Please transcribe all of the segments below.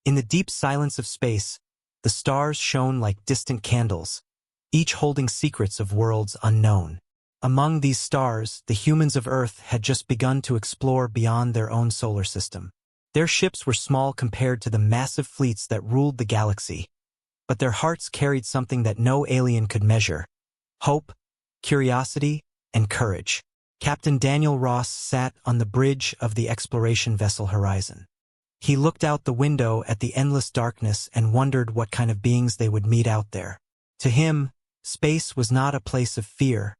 In the deep silence of space, the stars shone like distant candles, each holding secrets of worlds unknown. Among these stars, the humans of Earth had just begun to explore beyond their own solar system. Their ships were small compared to the massive fleets that ruled the galaxy, but their hearts carried something that no alien could measure: hope, curiosity, and courage. Captain Daniel Ross sat on the bridge of the exploration vessel Horizon. He looked out the window at the endless darkness and wondered what kind of beings they would meet out there. To him, space was not a place of fear,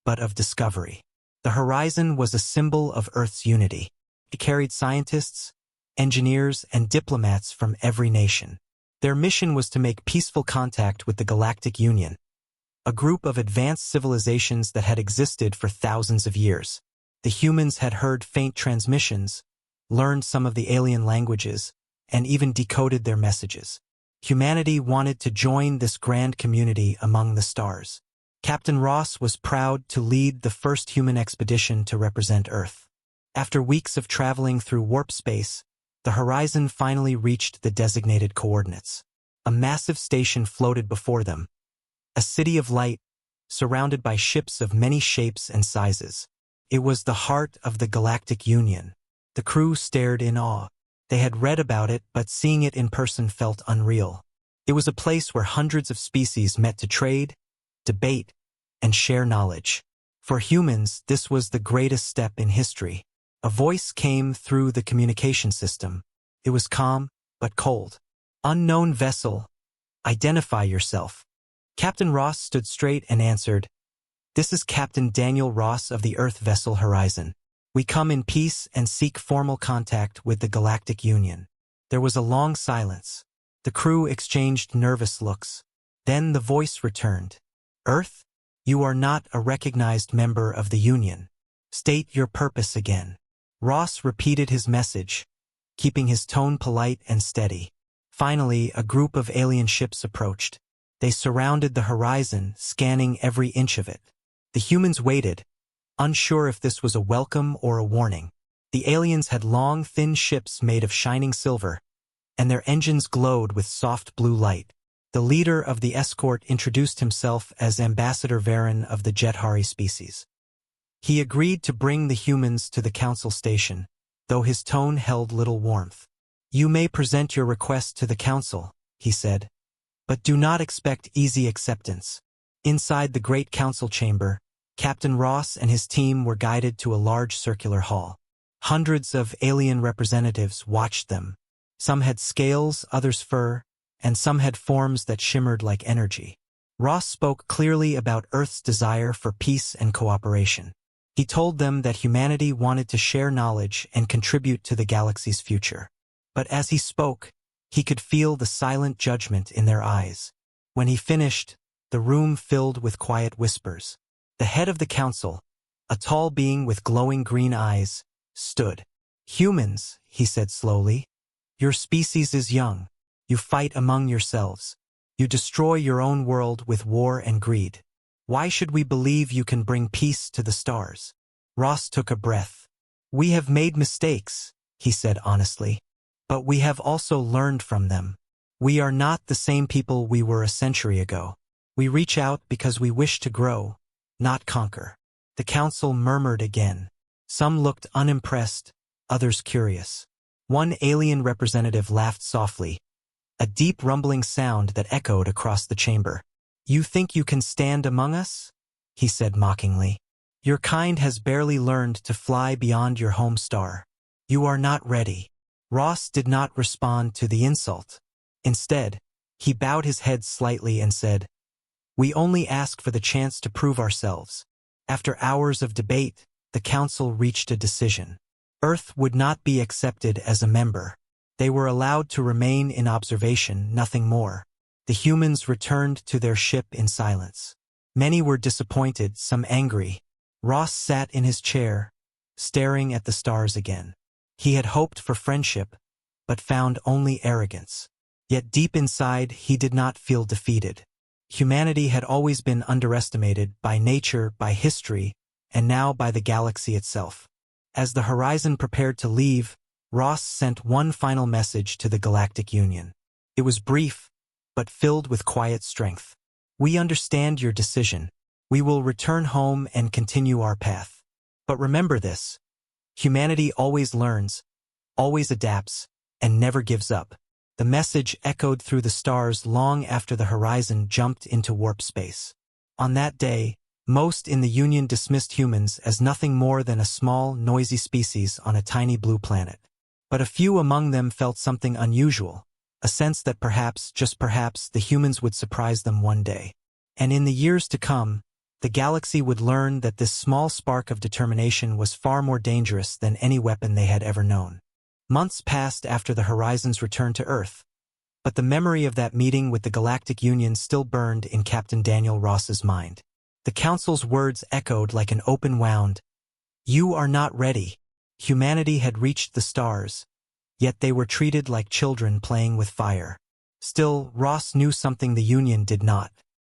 but of discovery. The Horizon was a symbol of Earth's unity. It carried scientists, engineers, and diplomats from every nation. Their mission was to make peaceful contact with the Galactic Union, a group of advanced civilizations that had existed for thousands of years. The humans had heard faint transmissions, learned some of the alien languages, and even decoded their messages. Humanity wanted to join this grand community among the stars. Captain Ross was proud to lead the first human expedition to represent Earth. After weeks of traveling through warp space, the Horizon finally reached the designated coordinates. A massive station floated before them, a city of light, surrounded by ships of many shapes and sizes. It was the heart of the Galactic Union. The crew stared in awe. They had read about it, but seeing it in person felt unreal. It was a place where hundreds of species met to trade, debate, and share knowledge. For humans, this was the greatest step in history. A voice came through the communication system. It was calm, but cold. "Unknown vessel, identify yourself." Captain Ross stood straight and answered, "This is Captain Daniel Ross of the Earth vessel Horizon. We come in peace and seek formal contact with the Galactic Union." There was a long silence. The crew exchanged nervous looks. Then the voice returned. "Earth, you are not a recognized member of the Union. State your purpose again." Ross repeated his message, keeping his tone polite and steady. Finally, a group of alien ships approached. They surrounded the Horizon, scanning every inch of it. The humans waited, unsure if this was a welcome or a warning. The aliens had long, thin ships made of shining silver, and their engines glowed with soft blue light. The leader of the escort introduced himself as Ambassador Varen of the Jethari species. He agreed to bring the humans to the council station, though his tone held little warmth. "You may present your request to the council," he said, "but do not expect easy acceptance." Inside the great council chamber, Captain Ross and his team were guided to a large circular hall. Hundreds of alien representatives watched them. Some had scales, others fur, and some had forms that shimmered like energy. Ross spoke clearly about Earth's desire for peace and cooperation. He told them that humanity wanted to share knowledge and contribute to the galaxy's future. But as he spoke, he could feel the silent judgment in their eyes. When he finished, the room filled with quiet whispers. The head of the council, a tall being with glowing green eyes, stood. "Humans," he said slowly, "your species is young. You fight among yourselves. You destroy your own world with war and greed. Why should we believe you can bring peace to the stars?" Ross took a breath. "We have made mistakes," he said honestly, "but we have also learned from them. We are not the same people we were a century ago. We reach out because we wish to grow, not conquer." The council murmured again. Some looked unimpressed, others curious. One alien representative laughed softly, a deep rumbling sound that echoed across the chamber. "You think you can stand among us?" he said mockingly. "Your kind has barely learned to fly beyond your home star. You are not ready." Ross did not respond to the insult. Instead, he bowed his head slightly and said, "We only ask for the chance to prove ourselves." After hours of debate, the council reached a decision. Earth would not be accepted as a member. They were allowed to remain in observation, nothing more. The humans returned to their ship in silence. Many were disappointed, some angry. Ross sat in his chair, staring at the stars again. He had hoped for friendship, but found only arrogance. Yet deep inside, he did not feel defeated. Humanity had always been underestimated by nature, by history, and now by the galaxy itself. As the Horizon prepared to leave, Ross sent one final message to the Galactic Union. It was brief, but filled with quiet strength. "We understand your decision. We will return home and continue our path. But remember this: humanity always learns, always adapts, and never gives up." The message echoed through the stars long after the horizon jumped into warp space. On that day, most in the Union dismissed humans as nothing more than a small, noisy species on a tiny blue planet. But a few among them felt something unusual, a sense that perhaps, just perhaps, the humans would surprise them one day. And in the years to come, the galaxy would learn that this small spark of determination was far more dangerous than any weapon they had ever known. Months passed after the Horizons returned to Earth, but the memory of that meeting with the Galactic Union still burned in Captain Daniel Ross's mind. The Council's words echoed like an open wound. "You are not ready." Humanity had reached the stars, yet they were treated like children playing with fire. Still, Ross knew something the Union did not.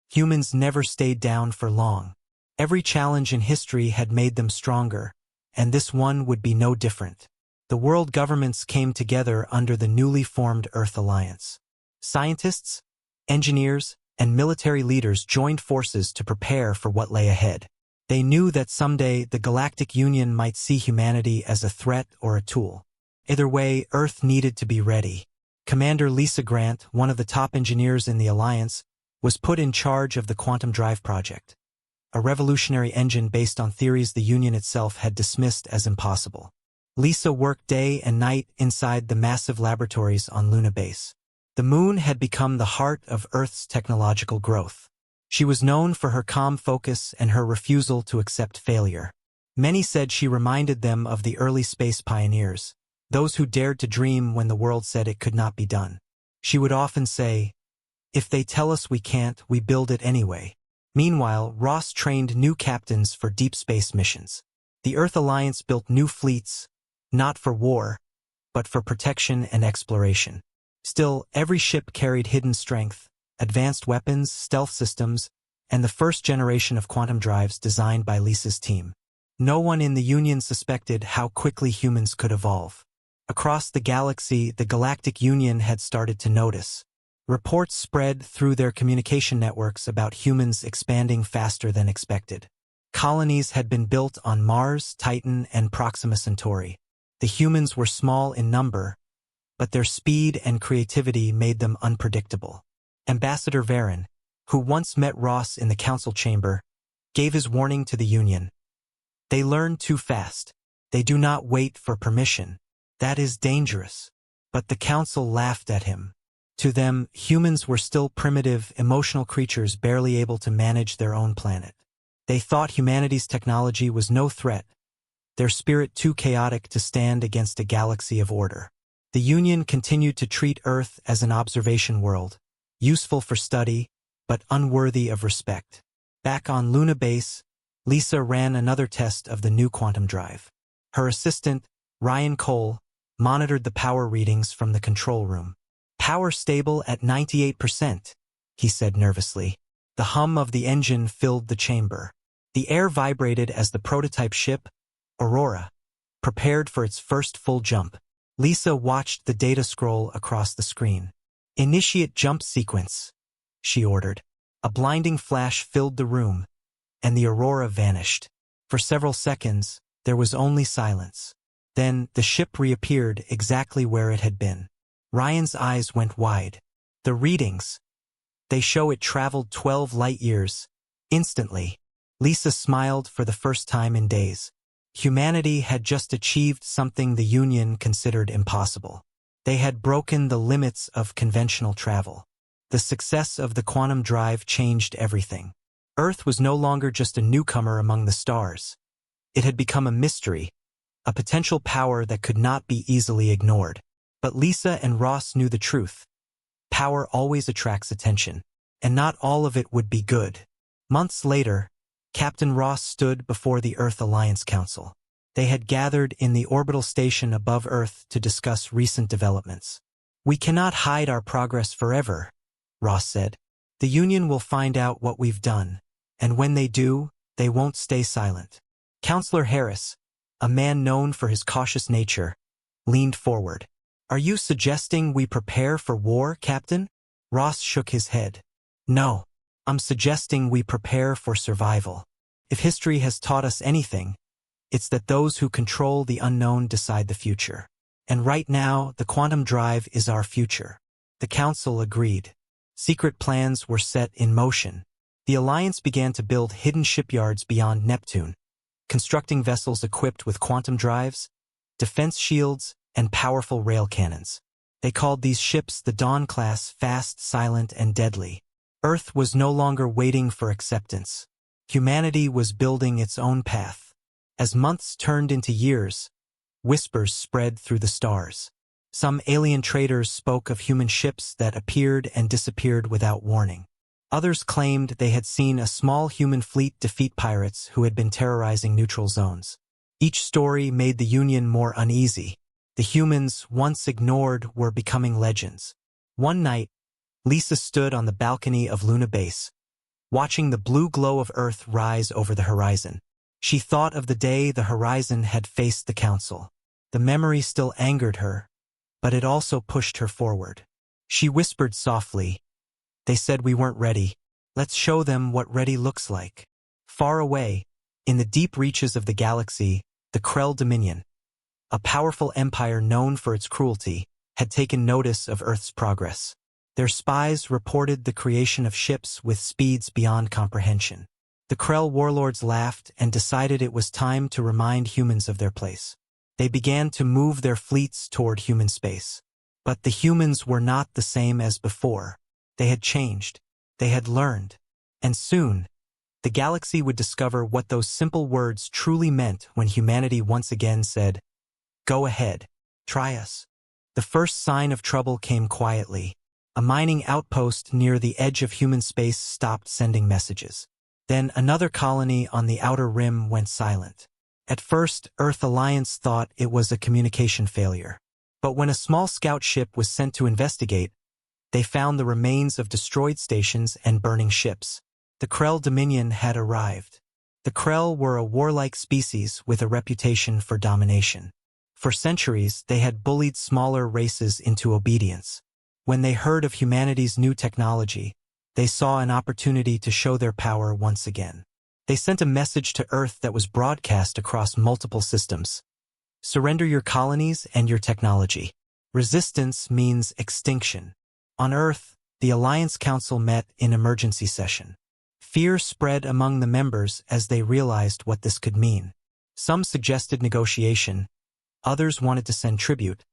Humans never stayed down for long. Every challenge in history had made them stronger, and this one would be no different. The world governments came together under the newly formed Earth Alliance. Scientists, engineers, and military leaders joined forces to prepare for what lay ahead. They knew that someday the Galactic Union might see humanity as a threat or a tool. Either way, Earth needed to be ready. Commander Lisa Grant, one of the top engineers in the Alliance, was put in charge of the Quantum Drive project, a revolutionary engine based on theories the Union itself had dismissed as impossible. Lisa worked day and night inside the massive laboratories on Luna Base. The moon had become the heart of Earth's technological growth. She was known for her calm focus and her refusal to accept failure. Many said she reminded them of the early space pioneers, those who dared to dream when the world said it could not be done. She would often say, "If they tell us we can't, we build it anyway." Meanwhile, Ross trained new captains for deep space missions. The Earth Alliance built new fleets, not for war, but for protection and exploration. Still, every ship carried hidden strength, advanced weapons, stealth systems, and the first generation of quantum drives designed by Lisa's team. No one in the Union suspected how quickly humans could evolve. Across the galaxy, the Galactic Union had started to notice. Reports spread through their communication networks about humans expanding faster than expected. Colonies had been built on Mars, Titan, and Proxima Centauri. The humans were small in number, but their speed and creativity made them unpredictable. Ambassador Varen, who once met Ross in the council chamber, gave his warning to the Union. "They learn too fast. They do not wait for permission. That is dangerous." But the council laughed at him. To them, humans were still primitive, emotional creatures barely able to manage their own planet. They thought humanity's technology was no threat, their spirit too chaotic to stand against a galaxy of order. The Union continued to treat Earth as an observation world, useful for study, but unworthy of respect. Back on Luna Base, Lisa ran another test of the new quantum drive. Her assistant, Ryan Cole, monitored the power readings from the control room. "Power stable at 98%, he said nervously. The hum of the engine filled the chamber. The air vibrated as the prototype ship, Aurora, prepared for its first full jump. Lisa watched the data scroll across the screen. "Initiate jump sequence," she ordered. A blinding flash filled the room, and the Aurora vanished. For several seconds, there was only silence. Then the ship reappeared exactly where it had been. Ryan's eyes went wide. "The readings. They show it traveled 12 light years. Instantly." Lisa smiled for the first time in days. Humanity had just achieved something the Union considered impossible. They had broken the limits of conventional travel. The success of the quantum drive changed everything. Earth was no longer just a newcomer among the stars. It had become a mystery, a potential power that could not be easily ignored. But Lisa and Ross knew the truth. Power always attracts attention, and not all of it would be good. Months later, Captain Ross stood before the Earth Alliance Council. They had gathered in the orbital station above Earth to discuss recent developments. "We cannot hide our progress forever," Ross said. "The Union will find out what we've done, and when they do, they won't stay silent." Counselor Harris, a man known for his cautious nature, leaned forward. "Are you suggesting we prepare for war, Captain?" Ross shook his head. "No, I'm suggesting we prepare for survival. If history has taught us anything, it's that those who control the unknown decide the future. And right now, the quantum drive is our future." The Council agreed. Secret plans were set in motion. The Alliance began to build hidden shipyards beyond Neptune, constructing vessels equipped with quantum drives, defense shields, and powerful rail cannons. They called these ships the Dawn class, fast, silent, and deadly. Earth was no longer waiting for acceptance. Humanity was building its own path. As months turned into years, whispers spread through the stars. Some alien traders spoke of human ships that appeared and disappeared without warning. Others claimed they had seen a small human fleet defeat pirates who had been terrorizing neutral zones. Each story made the Union more uneasy. The humans, once ignored, were becoming legends. One night, Lisa stood on the balcony of Luna Base, watching the blue glow of Earth rise over the horizon. She thought of the day the horizon had faced the Council. The memory still angered her, but it also pushed her forward. She whispered softly, "They said we weren't ready. Let's show them what ready looks like." Far away, in the deep reaches of the galaxy, the Krell Dominion, a powerful empire known for its cruelty, had taken notice of Earth's progress. Their spies reported the creation of ships with speeds beyond comprehension. The Krell warlords laughed and decided it was time to remind humans of their place. They began to move their fleets toward human space. But the humans were not the same as before. They had changed. They had learned. And soon, the galaxy would discover what those simple words truly meant when humanity once again said, "Go ahead, try us." The first sign of trouble came quietly. A mining outpost near the edge of human space stopped sending messages. Then another colony on the outer rim went silent. At first, Earth Alliance thought it was a communication failure. But when a small scout ship was sent to investigate, they found the remains of destroyed stations and burning ships. The Krell Dominion had arrived. The Krell were a warlike species with a reputation for domination. For centuries, they had bullied smaller races into obedience. When they heard of humanity's new technology, they saw an opportunity to show their power once again. They sent a message to Earth that was broadcast across multiple systems. "Surrender your colonies and your technology. Resistance means extinction." On Earth, the Alliance Council met in emergency session. Fear spread among the members as they realized what this could mean. Some suggested negotiation, others wanted to send tribute,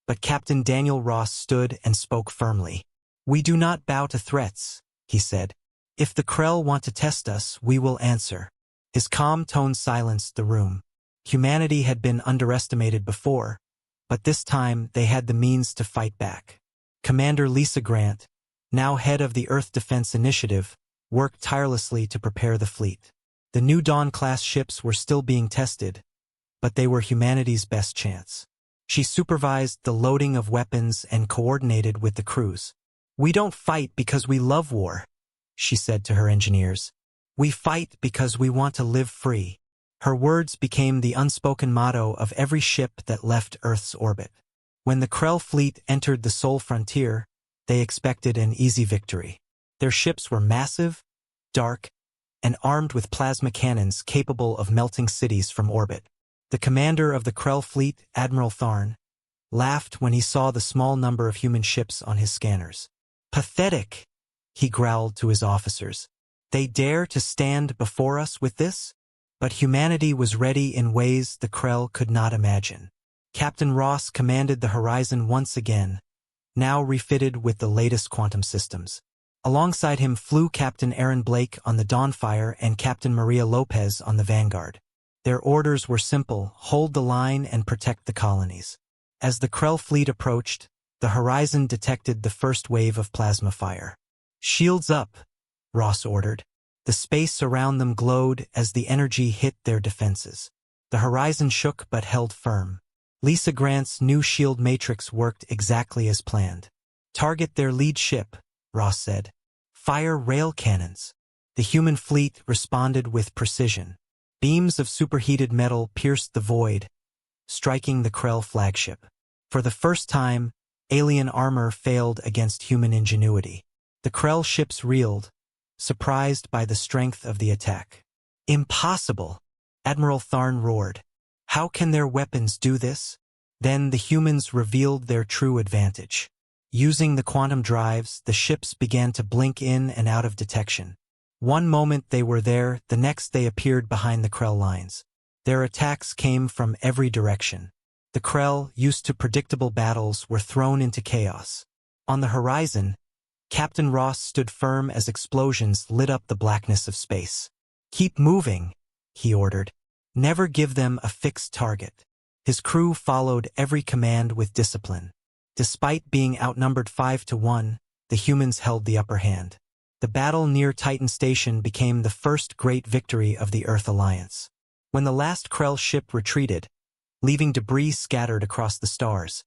but Captain Daniel Ross stood and spoke firmly. "We do not bow to threats," he said. "If the Krell want to test us, we will answer." His calm tone silenced the room. Humanity had been underestimated before, but this time they had the means to fight back. Commander Lisa Grant, now head of the Earth Defense Initiative, worked tirelessly to prepare the fleet. The new Dawn-class ships were still being tested, but they were humanity's best chance. She supervised the loading of weapons and coordinated with the crews. "We don't fight because we love war," she said to her engineers. "We fight because we want to live free." Her words became the unspoken motto of every ship that left Earth's orbit. When the Krell fleet entered the Sol frontier, they expected an easy victory. Their ships were massive, dark, and armed with plasma cannons capable of melting cities from orbit. The commander of the Krell fleet, Admiral Tharn, laughed when he saw the small number of human ships on his scanners. "Pathetic," he growled to his officers. "They dare to stand before us with this?" But humanity was ready in ways the Krell could not imagine. Captain Ross commanded the horizon once again, now refitted with the latest quantum systems. Alongside him flew Captain Aaron Blake on the Dawnfire and Captain Maria Lopez on the Vanguard. Their orders were simple: hold the line and protect the colonies. As the Krell fleet approached, the horizon detected the first wave of plasma fire. "Shields up," Ross ordered. The space around them glowed as the energy hit their defenses. The horizon shook but held firm. Lisa Grant's new shield matrix worked exactly as planned. "Target their lead ship," Ross said. "Fire rail cannons." The human fleet responded with precision. Beams of superheated metal pierced the void, striking the Krell flagship. For the first time, alien armor failed against human ingenuity. The Krell ships reeled, surprised by the strength of the attack. Impossible! Admiral Tharn roared. How can their weapons do this? Then the humans revealed their true advantage. Using the quantum drives, the ships began to blink in and out of detection. One moment they were there, the next they appeared behind the Krell lines. Their attacks came from every direction. The Krell, used to predictable battles, were thrown into chaos. On the horizon, Captain Ross stood firm as explosions lit up the blackness of space. "Keep moving," he ordered. "Never give them a fixed target." His crew followed every command with discipline. Despite being outnumbered 5-1, the humans held the upper hand. The battle near Titan Station became the first great victory of the Earth Alliance. When the last Krell ship retreated, leaving debris scattered across the stars,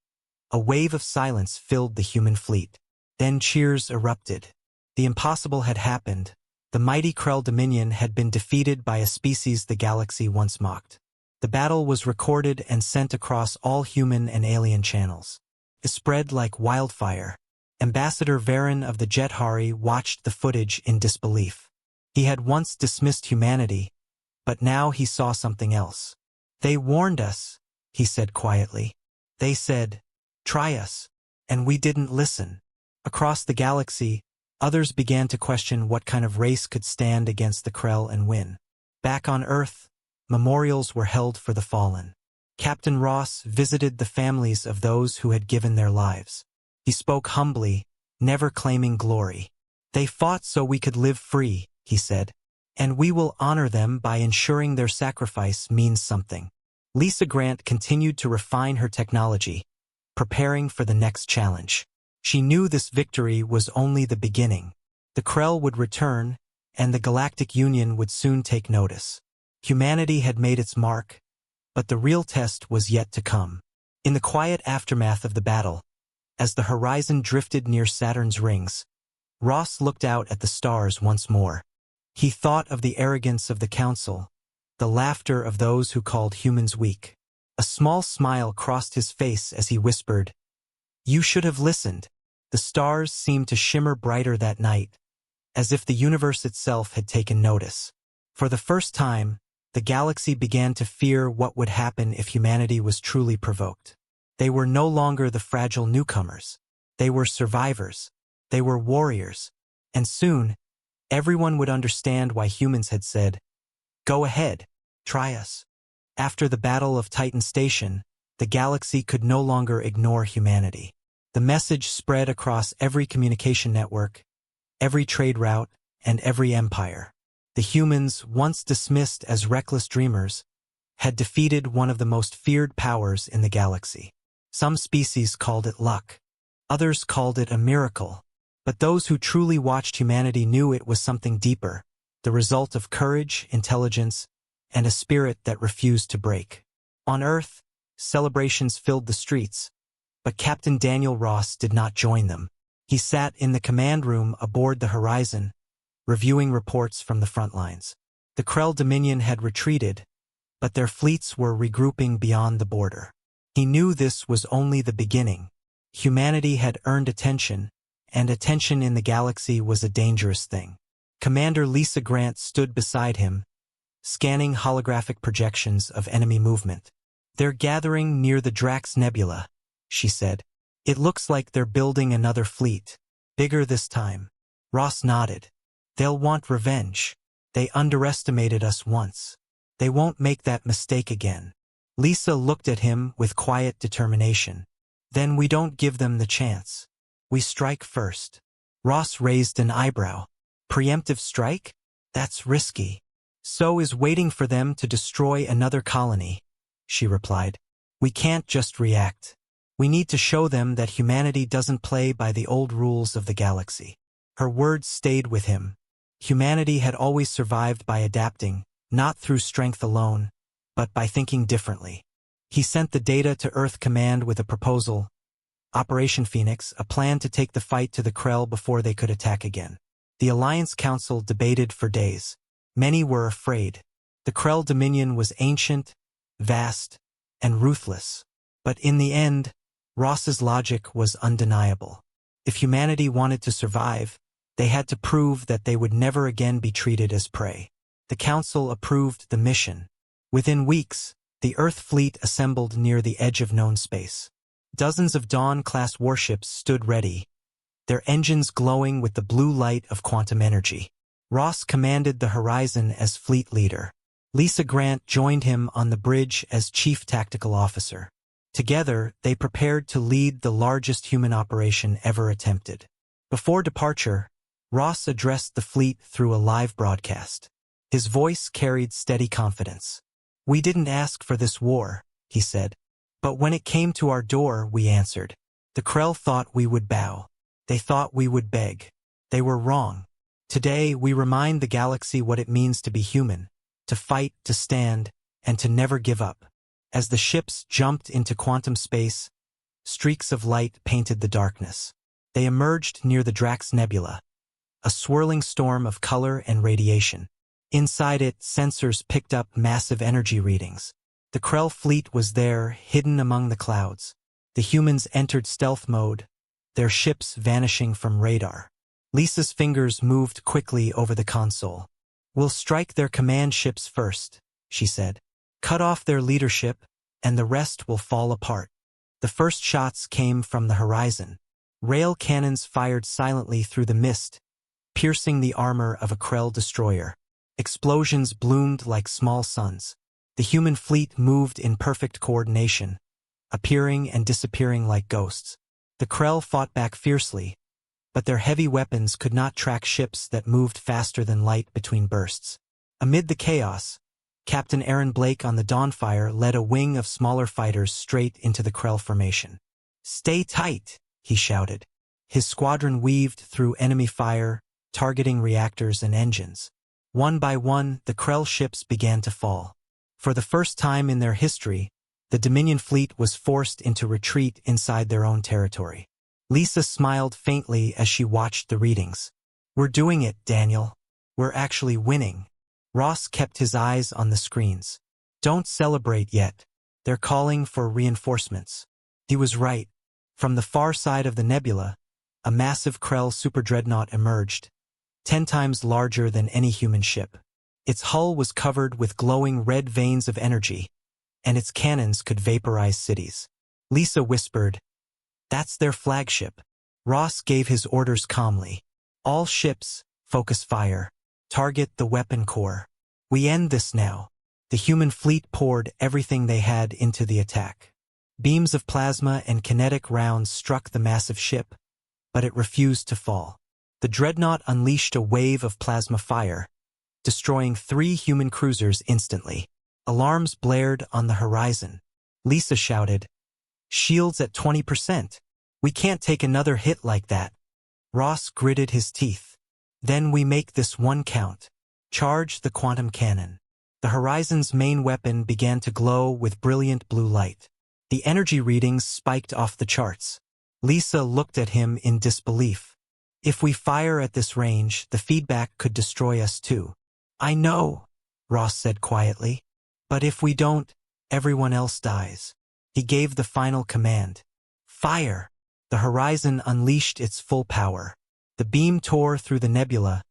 a wave of silence filled the human fleet. Then cheers erupted. The impossible had happened. The mighty Krell Dominion had been defeated by a species the galaxy once mocked. The battle was recorded and sent across all human and alien channels. It spread like wildfire. Ambassador Varen of the Jethari watched the footage in disbelief. He had once dismissed humanity, but now he saw something else. "They warned us," he said quietly. "They said, 'Try us,' and we didn't listen." Across the galaxy, others began to question what kind of race could stand against the Krell and win. Back on Earth, memorials were held for the fallen. Captain Ross visited the families of those who had given their lives. He spoke humbly, never claiming glory. "They fought so we could live free," he said, "and we will honor them by ensuring their sacrifice means something." Lisa Grant continued to refine her technology, preparing for the next challenge. She knew this victory was only the beginning. The Krell would return, and the Galactic Union would soon take notice. Humanity had made its mark, but the real test was yet to come. In the quiet aftermath of the battle, as the horizon drifted near Saturn's rings, Ross looked out at the stars once more. He thought of the arrogance of the Council, the laughter of those who called humans weak. A small smile crossed his face as he whispered, "You should have listened." The stars seemed to shimmer brighter that night, as if the universe itself had taken notice. For the first time, the galaxy began to fear what would happen if humanity was truly provoked. They were no longer the fragile newcomers. They were survivors. They were warriors. And soon, everyone would understand why humans had said, "Go ahead, try us." After the Battle of Titan Station, the galaxy could no longer ignore humanity. The message spread across every communication network, every trade route, and every empire. The humans, once dismissed as reckless dreamers, had defeated one of the most feared powers in the galaxy. Some species called it luck. Others called it a miracle. But those who truly watched humanity knew it was something deeper, the result of courage, intelligence, and a spirit that refused to break. On Earth, celebrations filled the streets, but Captain Daniel Ross did not join them. He sat in the command room aboard the Horizon, reviewing reports from the front lines. The Krell Dominion had retreated, but their fleets were regrouping beyond the border. He knew this was only the beginning. Humanity had earned attention, and attention in the galaxy was a dangerous thing. Commander Lisa Grant stood beside him, scanning holographic projections of enemy movement. "They're gathering near the Drax Nebula," she said. "It looks like they're building another fleet. Bigger this time." Ross nodded. "They'll want revenge. They underestimated us once. They won't make that mistake again." Lisa looked at him with quiet determination. "Then we don't give them the chance. We strike first." Ross raised an eyebrow. "Preemptive strike? That's risky." "So is waiting for them to destroy another colony," she replied. "We can't just react. We need to show them that humanity doesn't play by the old rules of the galaxy." Her words stayed with him. Humanity had always survived by adapting, not through strength alone, but by thinking differently. He sent the data to Earth Command with a proposal, Operation Phoenix, a plan to take the fight to the Krell before they could attack again. The Alliance Council debated for days. Many were afraid. The Krell Dominion was ancient, vast, and ruthless. But in the end, Ross's logic was undeniable. If humanity wanted to survive, they had to prove that they would never again be treated as prey. The Council approved the mission. Within weeks, the Earth fleet assembled near the edge of known space. Dozens of Dawn-class warships stood ready, their engines glowing with the blue light of quantum energy. Ross commanded the Horizon as fleet leader. Lisa Grant joined him on the bridge as chief tactical officer. Together, they prepared to lead the largest human operation ever attempted. Before departure, Ross addressed the fleet through a live broadcast. His voice carried steady confidence. "We didn't ask for this war," he said. "But when it came to our door, we answered. The Krell thought we would bow. They thought we would beg. They were wrong. Today, we remind the galaxy what it means to be human, to fight, to stand, and to never give up." As the ships jumped into quantum space, streaks of light painted the darkness. They emerged near the Drax Nebula, a swirling storm of color and radiation. Inside it, sensors picked up massive energy readings. The Krell fleet was there, hidden among the clouds. The humans entered stealth mode, their ships vanishing from radar. Lisa's fingers moved quickly over the console. "We'll strike their command ships first," she said. "Cut off their leadership, and the rest will fall apart." The first shots came from the Horizon. Rail cannons fired silently through the mist, piercing the armor of a Krell destroyer. Explosions bloomed like small suns. The human fleet moved in perfect coordination, appearing and disappearing like ghosts. The Krell fought back fiercely, but their heavy weapons could not track ships that moved faster than light between bursts. Amid the chaos, Captain Aaron Blake on the Dawnfire led a wing of smaller fighters straight into the Krell formation. "Stay tight," he shouted. His squadron weaved through enemy fire, targeting reactors and engines. One by one, the Krell ships began to fall. For the first time in their history, the Dominion fleet was forced into retreat inside their own territory. Lisa smiled faintly as she watched the readings. "We're doing it, Daniel. We're actually winning." Ross kept his eyes on the screens. "Don't celebrate yet. They're calling for reinforcements." He was right. From the far side of the nebula, a massive Krell superdreadnought emerged, 10 times larger than any human ship. Its hull was covered with glowing red veins of energy, and its cannons could vaporize cities. Lisa whispered, "That's their flagship." Ross gave his orders calmly. "All ships, focus fire. Target the weapon core. We end this now." The human fleet poured everything they had into the attack. Beams of plasma and kinetic rounds struck the massive ship, but it refused to fall. The dreadnought unleashed a wave of plasma fire, destroying 3 human cruisers instantly. Alarms blared on the horizon. Lisa shouted, "Shields at 20%. We can't take another hit like that." Ross gritted his teeth. "Then we make this one count. Charge the quantum cannon." The Horizon's main weapon began to glow with brilliant blue light. The energy readings spiked off the charts. Lisa looked at him in disbelief. "If we fire at this range, the feedback could destroy us too." "I know," Ross said quietly. "But if we don't, everyone else dies." He gave the final command. "Fire!" The Horizon unleashed its full power. The beam tore through the nebula,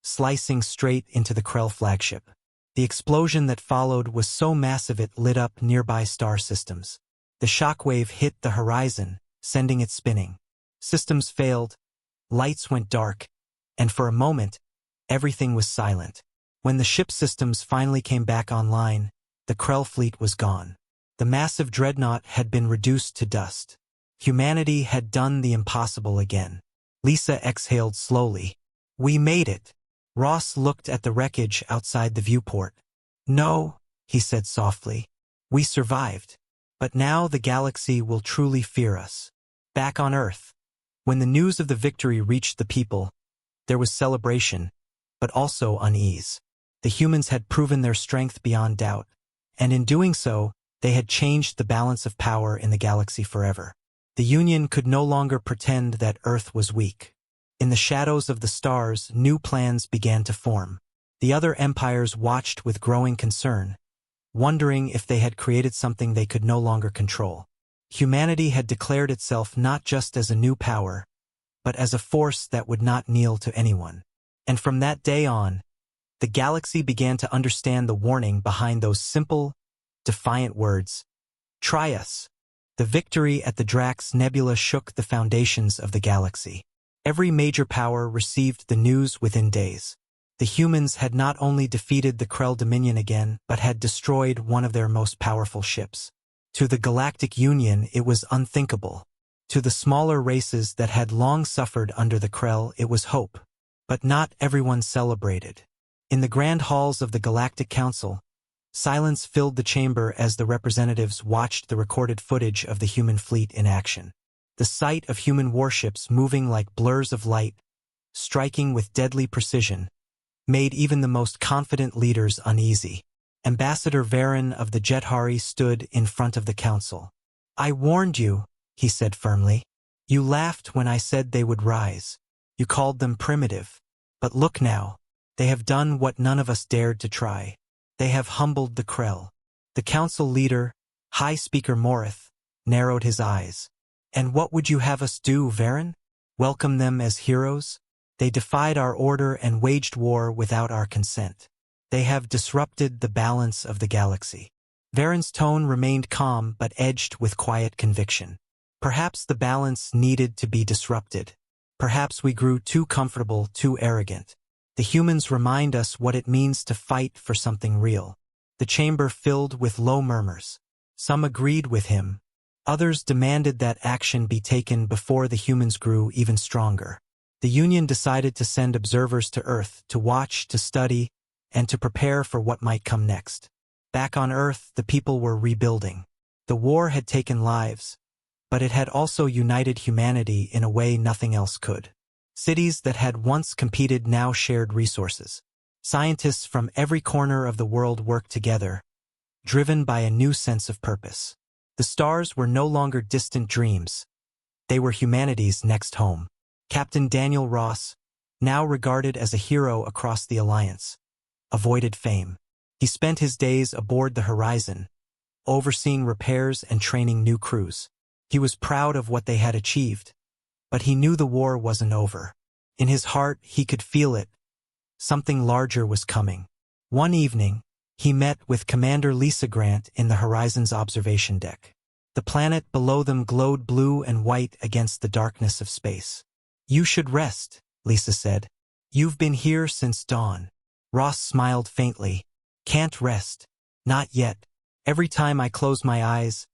slicing straight into the Krell flagship. The explosion that followed was so massive it lit up nearby star systems. The shockwave hit the Horizon, sending it spinning. Systems failed, lights went dark, and for a moment, everything was silent. When the ship systems finally came back online, the Krell fleet was gone. The massive dreadnought had been reduced to dust. Humanity had done the impossible again. Lisa exhaled slowly. "We made it." Ross looked at the wreckage outside the viewport. "No," he said softly. "We survived. But now the galaxy will truly fear us." Back on Earth, when the news of the victory reached the people, there was celebration, but also unease. The humans had proven their strength beyond doubt, and in doing so, they had changed the balance of power in the galaxy forever. The Union could no longer pretend that Earth was weak. In the shadows of the stars, new plans began to form. The other empires watched with growing concern, wondering if they had created something they could no longer control. Humanity had declared itself not just as a new power, but as a force that would not kneel to anyone. And from that day on, the galaxy began to understand the warning behind those simple, defiant words. Try us. The victory at the Drax Nebula shook the foundations of the galaxy. Every major power received the news within days. The humans had not only defeated the Krell Dominion again, but had destroyed one of their most powerful ships. To the Galactic Union, it was unthinkable. To the smaller races that had long suffered under the Krell, it was hope. But not everyone celebrated. In the grand halls of the Galactic Council, silence filled the chamber as the representatives watched the recorded footage of the human fleet in action. The sight of human warships moving like blurs of light, striking with deadly precision, made even the most confident leaders uneasy. Ambassador Varen of the Jethari stood in front of the council. "I warned you," he said firmly. "You laughed when I said they would rise. You called them primitive. But look now. They have done what none of us dared to try. They have humbled the Krell." The council leader, High Speaker Morith, narrowed his eyes. "And what would you have us do, Varen? Welcome them as heroes? They defied our order and waged war without our consent. They have disrupted the balance of the galaxy." Varen's tone remained calm but edged with quiet conviction. Perhaps the balance needed to be disrupted. Perhaps we grew too comfortable, too arrogant. The humans remind us what it means to fight for something real. The chamber filled with low murmurs. Some agreed with him. Others demanded that action be taken before the humans grew even stronger. The Union decided to send observers to Earth to watch, to study, and to prepare for what might come next. Back on Earth, the people were rebuilding. The war had taken lives, but it had also united humanity in a way nothing else could. Cities that had once competed now shared resources. Scientists from every corner of the world worked together, driven by a new sense of purpose. The stars were no longer distant dreams. They were humanity's next home. Captain Daniel Ross, now regarded as a hero across the Alliance, avoided fame. He spent his days aboard the Horizon, overseeing repairs and training new crews. He was proud of what they had achieved, but he knew the war wasn't over. In his heart, he could feel it. Something larger was coming. One evening, he met with Commander Lisa Grant in the Horizon's observation deck. The planet below them glowed blue and white against the darkness of space. "You should rest," Lisa said. "You've been here since dawn." Ross smiled faintly. "Can't rest. Not yet. Every time I close my eyes,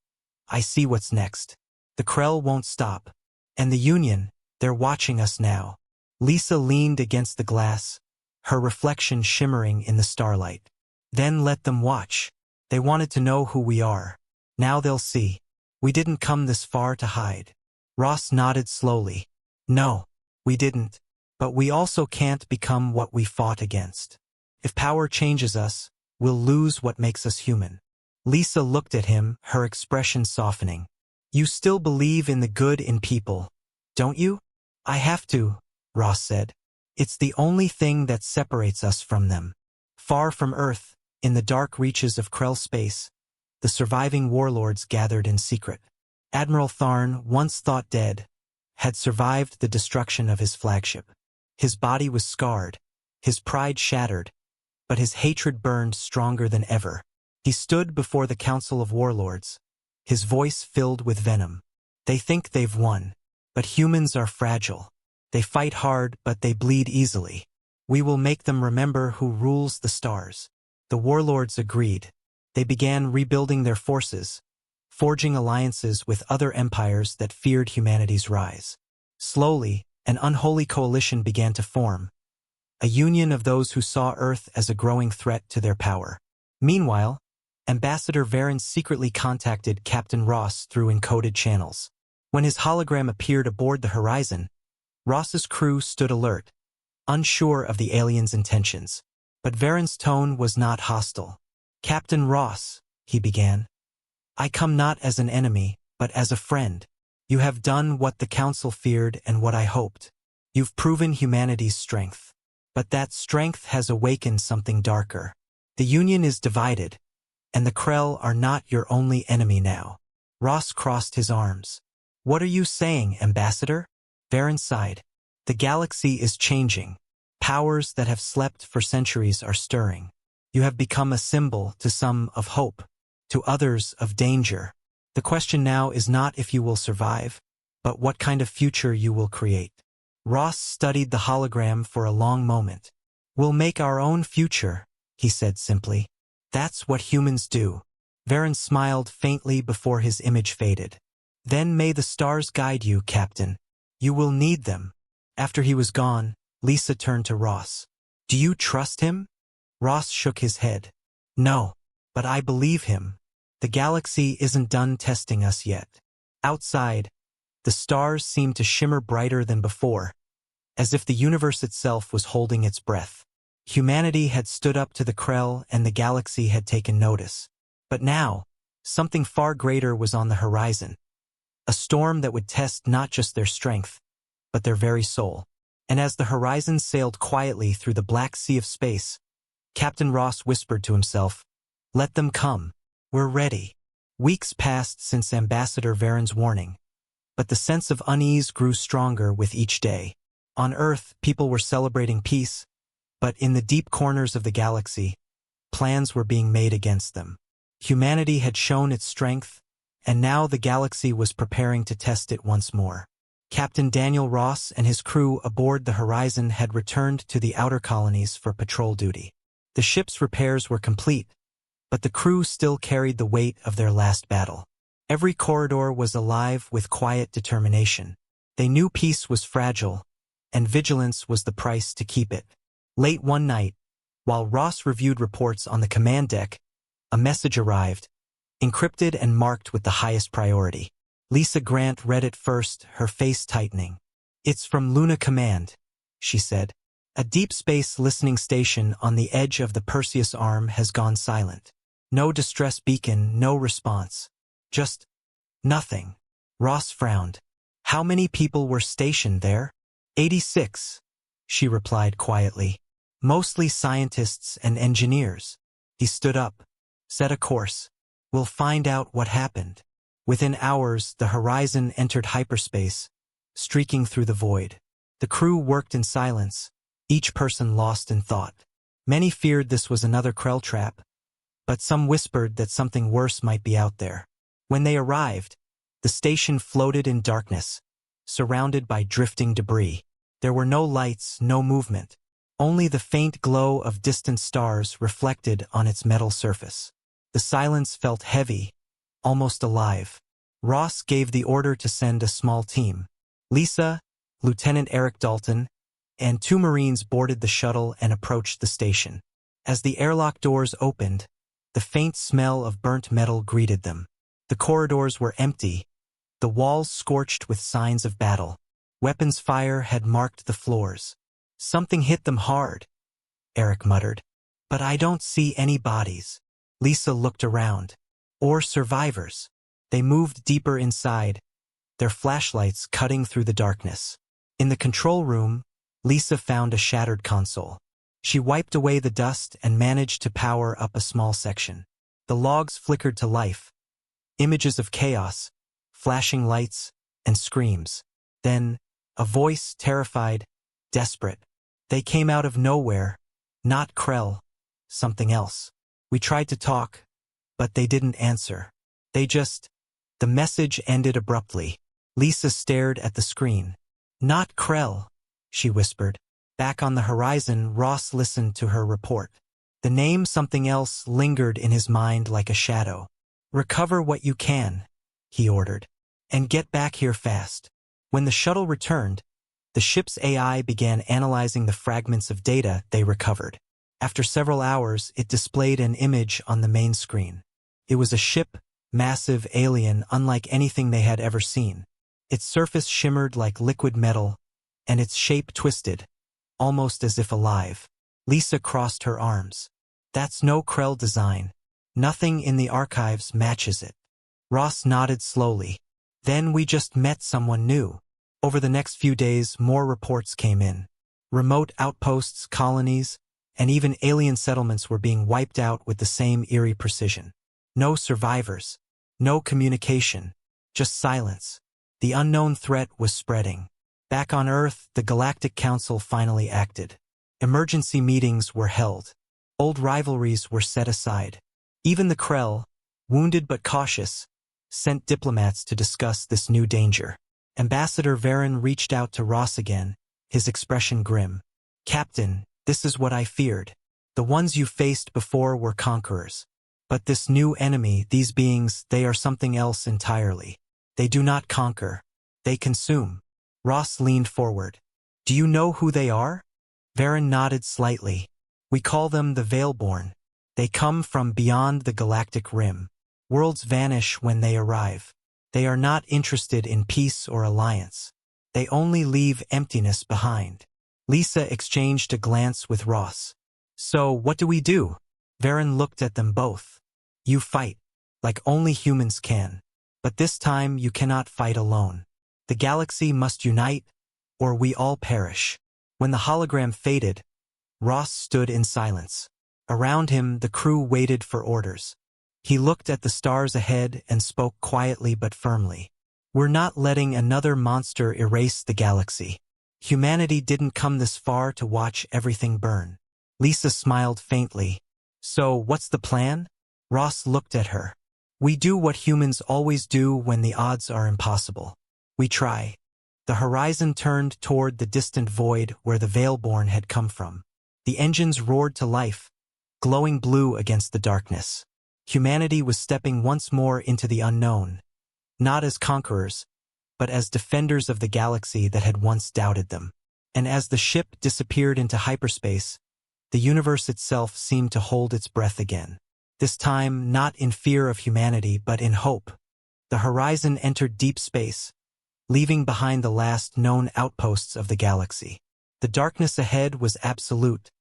I see what's next. The Krell won't stop. And the Union, they're watching us now." Lisa leaned against the glass, her reflection shimmering in the starlight. "Then let them watch. They wanted to know who we are. Now they'll see. We didn't come this far to hide." Ross nodded slowly. "No, we didn't. But we also can't become what we fought against. If power changes us, we'll lose what makes us human." Lisa looked at him, her expression softening. "You still believe in the good in people, don't you?" "I have to," Ross said. "It's the only thing that separates us from them." Far from Earth, in the dark reaches of Krell space, the surviving warlords gathered in secret. Admiral Tharn, once thought dead, had survived the destruction of his flagship. His body was scarred, his pride shattered, but his hatred burned stronger than ever. He stood before the Council of Warlords, his voice filled with venom. "They think they've won, but humans are fragile. They fight hard, but they bleed easily. We will make them remember who rules the stars." The warlords agreed. They began rebuilding their forces, forging alliances with other empires that feared humanity's rise. Slowly, an unholy coalition began to form, a union of those who saw Earth as a growing threat to their power. Meanwhile, Ambassador Varen secretly contacted Captain Ross through encoded channels. When his hologram appeared aboard the Horizon, Ross's crew stood alert, unsure of the aliens' intentions. But Varen's tone was not hostile. "Captain Ross," he began, "I come not as an enemy, but as a friend. You have done what the Council feared and what I hoped. You've proven humanity's strength. But that strength has awakened something darker. The Union is divided, and the Krell are not your only enemy now." Ross crossed his arms. What are you saying, Ambassador? Varen sighed. The galaxy is changing. Powers that have slept for centuries are stirring. You have become a symbol to some of hope, to others of danger. The question now is not if you will survive, but what kind of future you will create. Ross studied the hologram for a long moment. We'll make our own future, he said simply. That's what humans do. Varen smiled faintly before his image faded. Then may the stars guide you, Captain. You will need them. After he was gone, Lisa turned to Ross. Do you trust him? Ross shook his head. No, but I believe him. The galaxy isn't done testing us yet. Outside, the stars seemed to shimmer brighter than before, as if the universe itself was holding its breath. Humanity had stood up to the Krell and the galaxy had taken notice. But now, something far greater was on the horizon. A storm that would test not just their strength, but their very soul. And as the horizon sailed quietly through the black sea of space, Captain Ross whispered to himself, "Let them come. We're ready." Weeks passed since Ambassador Varen's warning, but the sense of unease grew stronger with each day. On Earth, people were celebrating peace, but in the deep corners of the galaxy, plans were being made against them. Humanity had shown its strength, and now the galaxy was preparing to test it once more. Captain Daniel Ross and his crew aboard the Horizon had returned to the outer colonies for patrol duty. The ship's repairs were complete, but the crew still carried the weight of their last battle. Every corridor was alive with quiet determination. They knew peace was fragile, and vigilance was the price to keep it. Late one night, while Ross reviewed reports on the command deck, a message arrived, encrypted and marked with the highest priority. Lisa Grant read it first, her face tightening. "It's from Luna Command," she said. "A deep space listening station on the edge of the Perseus Arm has gone silent. No distress beacon, no response. Just nothing." Ross frowned. "How many people were stationed there?" 86, she replied quietly. "Mostly scientists and engineers." He stood up. "Set a course. We'll find out what happened." Within hours, the Horizon entered hyperspace, streaking through the void. The crew worked in silence, each person lost in thought. Many feared this was another Krell trap, but some whispered that something worse might be out there. When they arrived, the station floated in darkness, surrounded by drifting debris. There were no lights, no movement, only the faint glow of distant stars reflected on its metal surface. The silence felt heavy, almost alive. Ross gave the order to send a small team. Lisa, Lieutenant Eric Dalton, and 2 Marines boarded the shuttle and approached the station. As the airlock doors opened, the faint smell of burnt metal greeted them. The corridors were empty, the walls scorched with signs of battle. Weapons fire had marked the floors. "Something hit them hard," Eric muttered. "But I don't see any bodies." Lisa looked around. Or survivors. They moved deeper inside, their flashlights cutting through the darkness. In the control room, Lisa found a shattered console. She wiped away the dust and managed to power up a small section. The logs flickered to life. Images of chaos, flashing lights, and screams. Then, a voice, terrified, desperate. "They came out of nowhere. Not Krell. Something else. We tried to talk, but they didn't answer. They just..." The message ended abruptly. Lisa stared at the screen. "Not Krell," she whispered. Back on the Horizon, Ross listened to her report. The name "something else" lingered in his mind like a shadow. "Recover what you can," he ordered. "And get back here fast." When the shuttle returned, the ship's AI began analyzing the fragments of data they recovered. After several hours, it displayed an image on the main screen. It was a ship, massive, alien, unlike anything they had ever seen. Its surface shimmered like liquid metal, and its shape twisted, almost as if alive. Lisa crossed her arms. "That's no Krell design. Nothing in the archives matches it." Ross nodded slowly. "Then we just met someone new." Over the next few days, more reports came in. Remote outposts, colonies, and even alien settlements were being wiped out with the same eerie precision. No survivors. No communication. Just silence. The unknown threat was spreading. Back on Earth, the Galactic Council finally acted. Emergency meetings were held. Old rivalries were set aside. Even the Krell, wounded but cautious, sent diplomats to discuss this new danger. Ambassador Varen reached out to Ross again, his expression grim. "Captain, this is what I feared. The ones you faced before were conquerors. But this new enemy, these beings, they are something else entirely. They do not conquer. They consume." Ross leaned forward. "Do you know who they are?" Varen nodded slightly. "We call them the Veilborn. They come from beyond the galactic rim. Worlds vanish when they arrive. They are not interested in peace or alliance. They only leave emptiness behind." Lisa exchanged a glance with Ross. "So, what do we do?" Varen looked at them both. "You fight, like only humans can. But this time you cannot fight alone. The galaxy must unite, or we all perish." When the hologram faded, Ross stood in silence. Around him, the crew waited for orders. He looked at the stars ahead and spoke quietly but firmly. "We're not letting another monster erase the galaxy. Humanity didn't come this far to watch everything burn." Lisa smiled faintly. "So, what's the plan?" Ross looked at her. "We do what humans always do when the odds are impossible. We try." The horizon turned toward the distant void where the Veilborn had come from. The engines roared to life, glowing blue against the darkness. Humanity was stepping once more into the unknown, not as conquerors, but as defenders of the galaxy that had once doubted them. And as the ship disappeared into hyperspace, the universe itself seemed to hold its breath again. This time, not in fear of humanity, but in hope. The horizon entered deep space, leaving behind the last known outposts of the galaxy. The darkness ahead was absolute,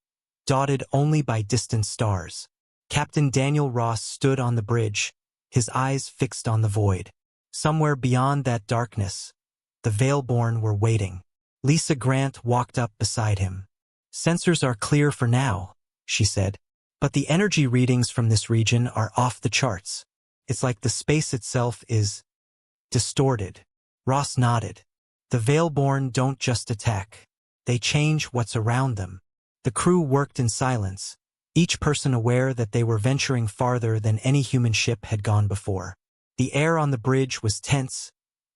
dotted only by distant stars. Captain Daniel Ross stood on the bridge, his eyes fixed on the void. Somewhere beyond that darkness, the Veilborn were waiting. Lisa Grant walked up beside him. "Sensors are clear for now," she said. "But the energy readings from this region are off the charts. It's like the space itself is distorted." Ross nodded. "The Veilborn don't just attack. They change what's around them." The crew worked in silence, each person aware that they were venturing farther than any human ship had gone before. The air on the bridge was tense,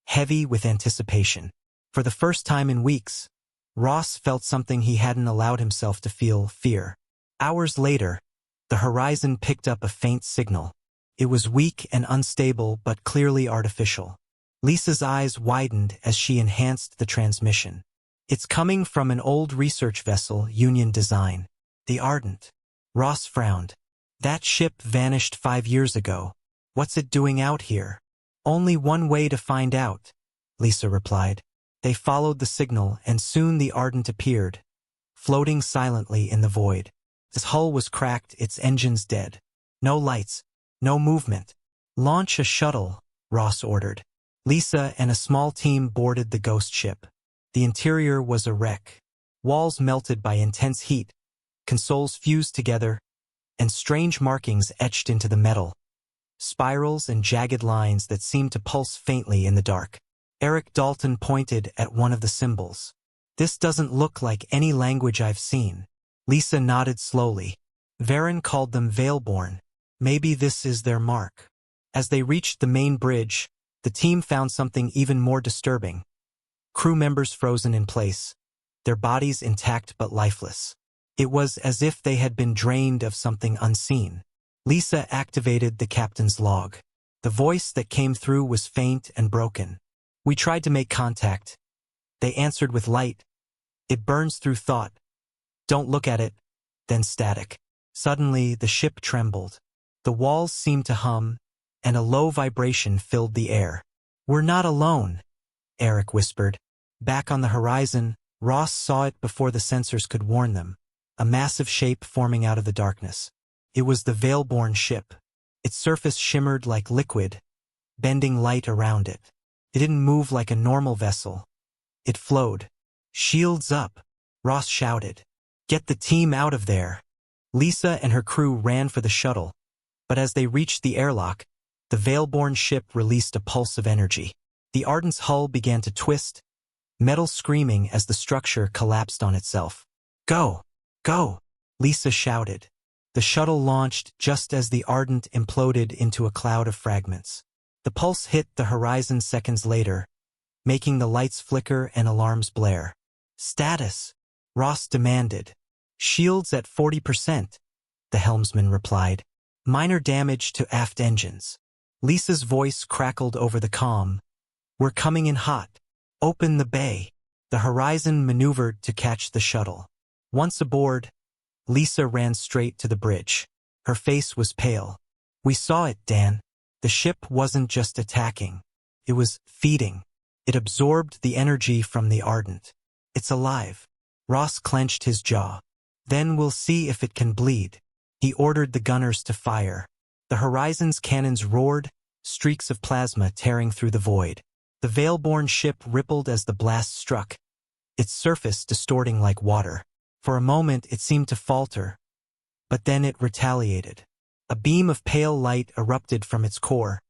heavy with anticipation. For the first time in weeks, Ross felt something he hadn't allowed himself to feel: fear. Hours later, the horizon picked up a faint signal. It was weak and unstable, but clearly artificial. Lisa's eyes widened as she enhanced the transmission. "It's coming from an old research vessel, Union design. The Ardent." Ross frowned. "That ship vanished 5 years ago. What's it doing out here?" "Only one way to find out," Lisa replied. They followed the signal, and soon the Ardent appeared, floating silently in the void. Its hull was cracked, its engines dead. No lights, no movement. "Launch a shuttle," Ross ordered. Lisa and a small team boarded the ghost ship. The interior was a wreck. Walls melted by intense heat, consoles fused together, and strange markings etched into the metal. Spirals and jagged lines that seemed to pulse faintly in the dark. Eric Dalton pointed at one of the symbols. "This doesn't look like any language I've seen." Lisa nodded slowly. Varen called them Veilborn. Maybe this is their mark. As they reached the main bridge, the team found something even more disturbing. Crew members frozen in place, their bodies intact but lifeless. It was as if they had been drained of something unseen. Lisa activated the captain's log. The voice that came through was faint and broken. "We tried to make contact. They answered with light. It burns through thought. Don't look at it." Then static. Suddenly, the ship trembled. The walls seemed to hum, and a low vibration filled the air. "We're not alone," Eric whispered. Back on the horizon, Ross saw it before the sensors could warn them. A massive shape forming out of the darkness. It was the Veilborn ship. Its surface shimmered like liquid, bending light around it. It didn't move like a normal vessel. It flowed. "Shields up," Ross shouted. "Get the team out of there." Lisa and her crew ran for the shuttle, but as they reached the airlock, the Veilborn ship released a pulse of energy. The Ardent's hull began to twist, metal screaming as the structure collapsed on itself. "Go! Go!" Lisa shouted. The shuttle launched just as the Ardent imploded into a cloud of fragments. The pulse hit the horizon seconds later, making the lights flicker and alarms blare. "Status," Ross demanded. "Shields at 40%, the helmsman replied. "Minor damage to aft engines." Lisa's voice crackled over the comm. "We're coming in hot. Open the bay." The horizon maneuvered to catch the shuttle. Once aboard, Lisa ran straight to the bridge. Her face was pale. "We saw it, Dan. The ship wasn't just attacking. It was feeding. It absorbed the energy from the Ardent. It's alive." Ross clenched his jaw. "Then we'll see if it can bleed." He ordered the gunners to fire. The horizon's cannons roared, streaks of plasma tearing through the void. The Veilborn ship rippled as the blast struck, its surface distorting like water. For a moment it seemed to falter, but then it retaliated. A beam of pale light erupted from its core,